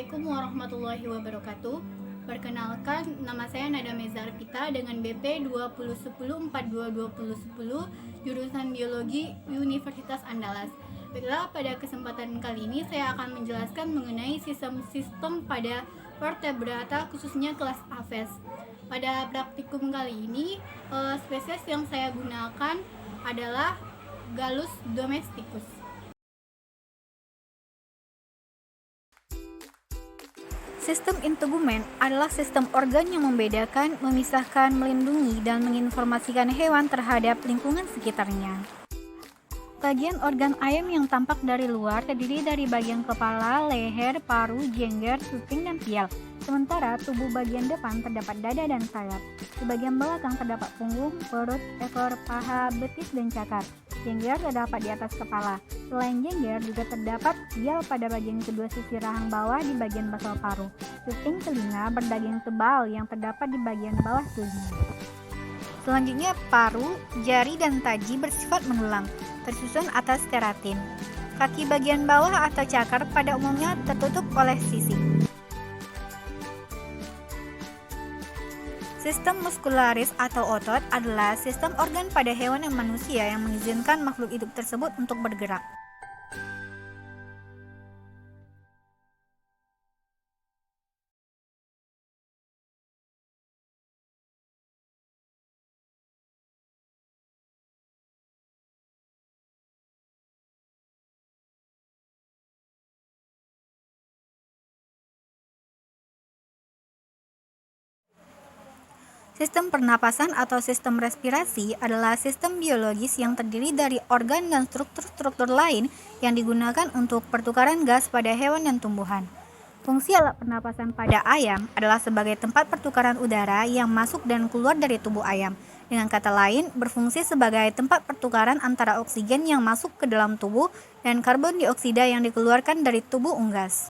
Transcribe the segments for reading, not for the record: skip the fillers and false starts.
Assalamualaikum warahmatullahi wabarakatuh. Perkenalkan, nama saya Nada Mezarpita dengan BP 2010-422010 jurusan Biologi Universitas Andalas. Baiklah, pada kesempatan kali ini saya akan menjelaskan mengenai sistem pada vertebrata, khususnya kelas Aves. Pada praktikum kali ini, spesies yang saya gunakan adalah Gallus domesticus. Sistem integumen adalah sistem organ yang membedakan, memisahkan, melindungi, dan menginformasikan hewan terhadap lingkungan sekitarnya. Bagian organ ayam yang tampak dari luar terdiri dari bagian kepala, leher, paru, jengger, suping, dan pial. Sementara tubuh bagian depan terdapat dada dan sayap. Di bagian belakang terdapat punggung, perut, ekor, paha, betis, dan cakar. Jengger terdapat di atas kepala. Selain jengger juga terdapat pial pada bagian kedua sisi rahang bawah di bagian basal paru. Suping telinga berdaging tebal yang terdapat di bagian bawah telinga. Selanjutnya paru, jari, dan taji bersifat mendulang, tersusun atas keratin. Kaki bagian bawah atau cakar pada umumnya tertutup oleh sisik. Sistem muskularis atau otot adalah sistem organ pada hewan dan manusia yang mengizinkan makhluk hidup tersebut untuk bergerak. Sistem pernapasan atau sistem respirasi adalah sistem biologis yang terdiri dari organ dan struktur-struktur lain yang digunakan untuk pertukaran gas pada hewan dan tumbuhan. Fungsi alat pernapasan pada ayam adalah sebagai tempat pertukaran udara yang masuk dan keluar dari tubuh ayam. Dengan kata lain, berfungsi sebagai tempat pertukaran antara oksigen yang masuk ke dalam tubuh dan karbon dioksida yang dikeluarkan dari tubuh unggas.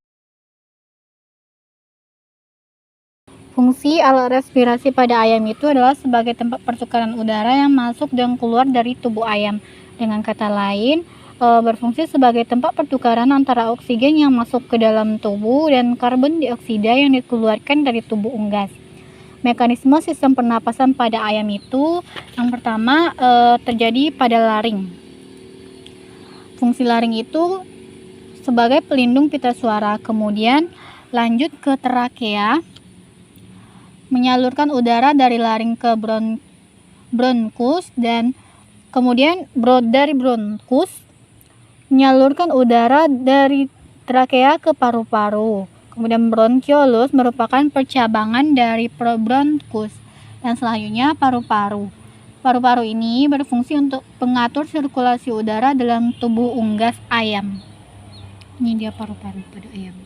Fungsi alat respirasi pada ayam itu adalah sebagai tempat pertukaran udara yang masuk dan keluar dari tubuh ayam. Dengan kata lain, berfungsi sebagai tempat pertukaran antara oksigen yang masuk ke dalam tubuh dan karbon dioksida yang dikeluarkan dari tubuh unggas. Mekanisme sistem pernapasan pada ayam itu, yang pertama terjadi pada laring. Fungsi laring itu sebagai pelindung pita suara, kemudian lanjut ke trakea, menyalurkan udara dari laring ke bronkus, dan kemudian dari bronkus menyalurkan udara dari trakea ke paru-paru. Kemudian bronkiolus merupakan percabangan dari bronkus, dan selanjutnya paru-paru. Paru-paru ini berfungsi untuk mengatur sirkulasi udara dalam tubuh unggas ayam. Ini dia paru-paru pada ayam.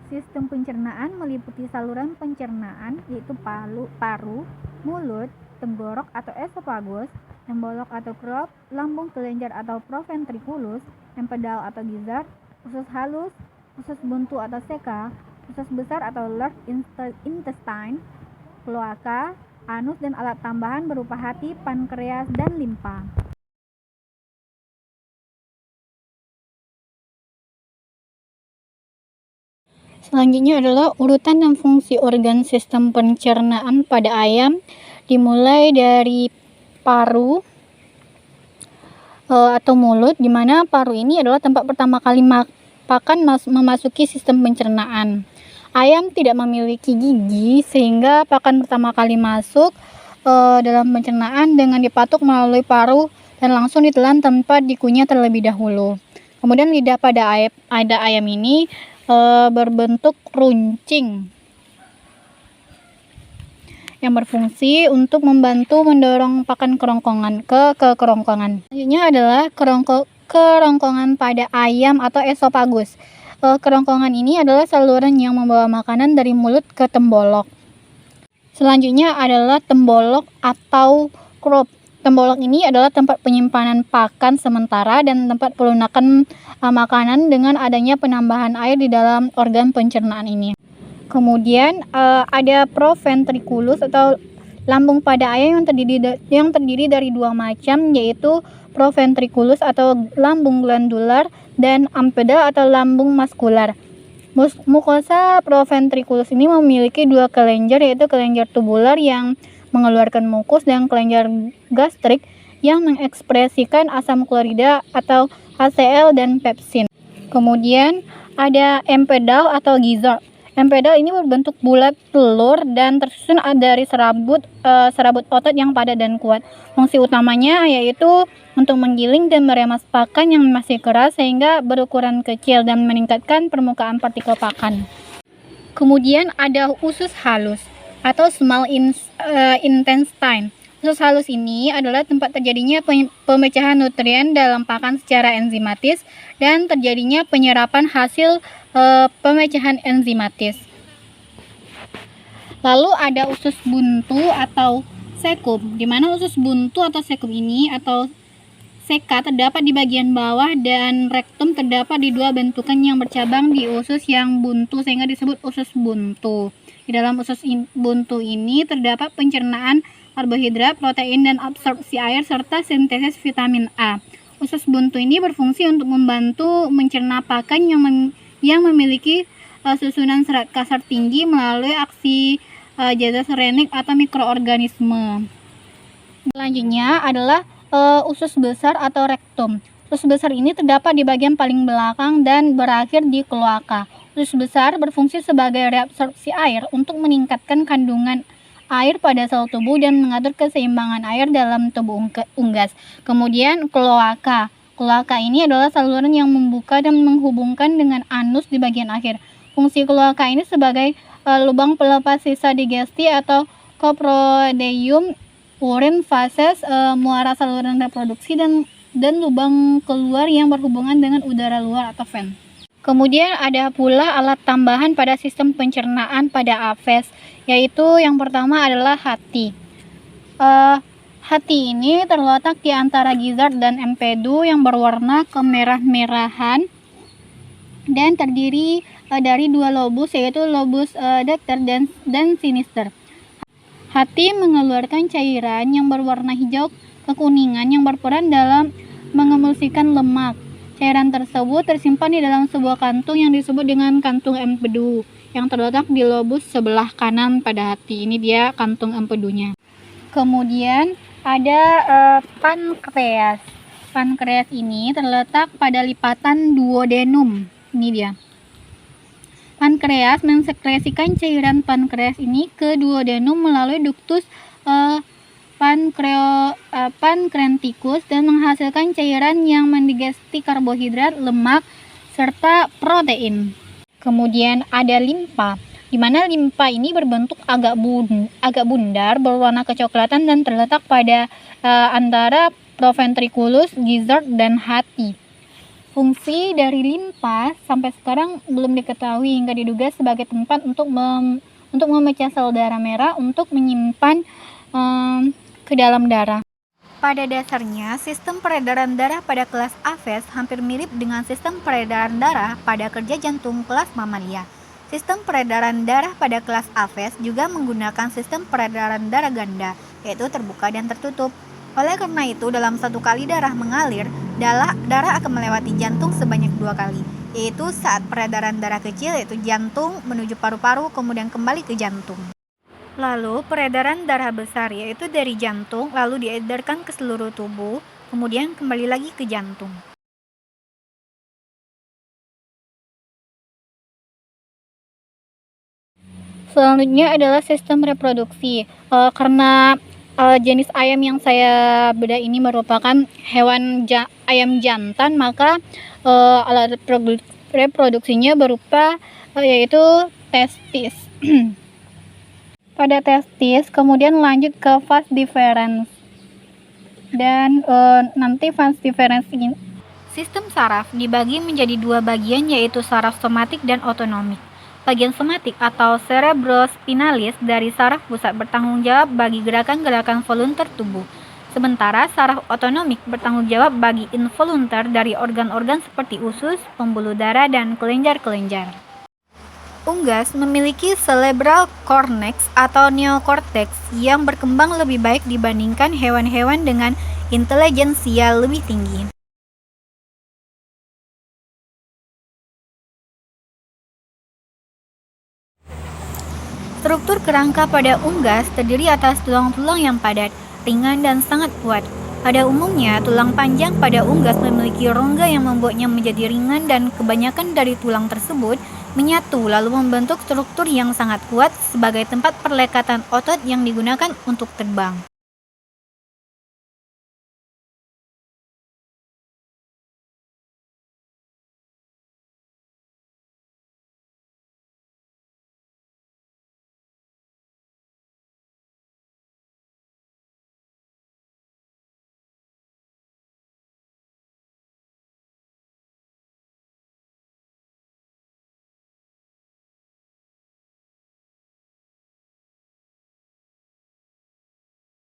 Sistem pencernaan meliputi saluran pencernaan yaitu paru, mulut, tenggorok atau esofagus, embolok atau crop, lambung kelenjar atau proventriculus, empedal atau gizzard, usus halus, usus buntu atau seka, usus besar atau large intestine, kloaka, anus, dan alat tambahan berupa hati, pankreas, dan limpa. Selanjutnya adalah urutan dan fungsi organ sistem pencernaan pada ayam, dimulai dari paru atau mulut, di mana paru ini adalah tempat pertama kali pakan memasuki sistem pencernaan. Ayam tidak memiliki gigi sehingga pakan pertama kali masuk dalam pencernaan dengan dipatuk melalui paru dan langsung ditelan tanpa dikunyah terlebih dahulu. Kemudian lidah pada ayam ini berbentuk runcing yang berfungsi untuk membantu mendorong pakan kerongkongan ke kerongkongan. Selanjutnya adalah kerongkongan pada ayam atau esofagus. Kerongkongan ini adalah saluran yang membawa makanan dari mulut ke tembolok. Selanjutnya adalah tembolok atau crop. Tembolok ini adalah tempat penyimpanan pakan sementara dan tempat pelunakan makanan dengan adanya penambahan air di dalam organ pencernaan ini. Kemudian ada proventriculus atau lambung pada ayam yang terdiri dari dua macam, yaitu proventriculus atau lambung glandular dan ampeda atau lambung maskular. Mukosa proventriculus ini memiliki dua kelenjar, yaitu kelenjar tubular yang mengeluarkan mukus dan kelenjar gastrik yang mengekspresikan asam klorida atau HCl dan pepsin. Kemudian ada empedal atau gizzard. Empedal ini berbentuk bulat telur dan tersusun dari serabut otot yang padat dan kuat. Fungsi utamanya yaitu untuk menggiling dan meremas pakan yang masih keras sehingga berukuran kecil dan meningkatkan permukaan partikel pakan. Kemudian ada usus halus atau small intestine. Usus halus ini adalah tempat terjadinya pemecahan nutrien dalam pakan secara enzimatis dan terjadinya penyerapan hasil pemecahan enzimatis. Lalu ada usus buntu atau sekum, di mana usus buntu atau sekum ini atau seka terdapat di bagian bawah dan rektum terdapat di dua bentukan yang bercabang di usus yang buntu sehingga disebut usus buntu. Di dalam usus buntu ini terdapat pencernaan karbohidrat, protein, dan absorpsi air serta sintesis vitamin A. Usus buntu ini berfungsi untuk membantu mencerna pakan yang memiliki susunan serat kasar tinggi melalui aksi jasa serenik atau mikroorganisme. Selanjutnya adalah usus besar atau rektum. Usus besar ini terdapat di bagian paling belakang dan berakhir di kloaka. Usus besar berfungsi sebagai reabsorpsi air untuk meningkatkan kandungan air pada sel tubuh dan mengatur keseimbangan air dalam tubuh unggas. Kemudian kloaka. Kloaka ini adalah saluran yang membuka dan menghubungkan dengan anus di bagian akhir. Fungsi kloaka ini sebagai lubang pelepas sisa digesti atau coprodium, urin, fases, muara saluran reproduksi dan lubang keluar yang berhubungan dengan udara luar atau vent. Kemudian ada pula alat tambahan pada sistem pencernaan pada aves, yaitu yang pertama adalah hati. Hati ini terletak di antara gizzard dan empedu yang berwarna kemerah-merahan dan terdiri dari dua lobus, yaitu lobus dexter dan sinister. Hati mengeluarkan cairan yang berwarna hijau kekuningan yang berperan dalam mengemulsikan lemak. Cairan tersebut tersimpan di dalam sebuah kantung yang disebut dengan kantung empedu yang terletak di lobus sebelah kanan pada hati. Ini dia kantung empedunya. Kemudian ada pankreas. Pankreas ini terletak pada lipatan duodenum. Ini dia. Pankreas mensekresikan cairan pankreas ini ke duodenum melalui ductus pankreaticus dan menghasilkan cairan yang mendigesti karbohidrat, lemak, serta protein. Kemudian ada limpa, di mana limpa ini berbentuk agak bundar, berwarna kecoklatan dan terletak pada antara proventriculus, gizzard, dan hati. Fungsi dari limpa sampai sekarang belum diketahui hingga diduga sebagai tempat untuk memecah sel darah merah untuk menyimpan ke dalam darah. Pada dasarnya, sistem peredaran darah pada kelas aves hampir mirip dengan sistem peredaran darah pada kerja jantung kelas mamalia. Sistem peredaran darah pada kelas aves juga menggunakan sistem peredaran darah ganda, yaitu terbuka dan tertutup. Oleh karena itu, dalam satu kali darah mengalir, darah akan melewati jantung sebanyak 2 kali, yaitu saat peredaran darah kecil, yaitu jantung menuju paru-paru, kemudian kembali ke jantung. Lalu peredaran darah besar, yaitu dari jantung lalu diedarkan ke seluruh tubuh, kemudian kembali lagi ke jantung. Selanjutnya adalah sistem reproduksi. Karena jenis ayam yang saya bedah ini merupakan ayam jantan, maka alat reproduksinya berupa yaitu testis. Pada testis kemudian lanjut ke vas deferens dan nanti vas deferens ini. Sistem saraf dibagi menjadi 2 bagian, yaitu saraf somatik dan otonomik. Bagian somatik atau cerebrospinalis dari saraf pusat bertanggung jawab bagi gerakan-gerakan volunter tubuh. Sementara saraf otonomik bertanggung jawab bagi involuntar dari organ-organ seperti usus, pembuluh darah, dan kelenjar-kelenjar. Unggas memiliki cerebral cortex atau neokortex yang berkembang lebih baik dibandingkan hewan-hewan dengan intelijensia lebih tinggi. Struktur kerangka pada unggas terdiri atas tulang-tulang yang padat, ringan, dan sangat kuat. Pada umumnya, tulang panjang pada unggas memiliki rongga yang membuatnya menjadi ringan dan kebanyakan dari tulang tersebut menyatu lalu membentuk struktur yang sangat kuat sebagai tempat perlekatan otot yang digunakan untuk terbang.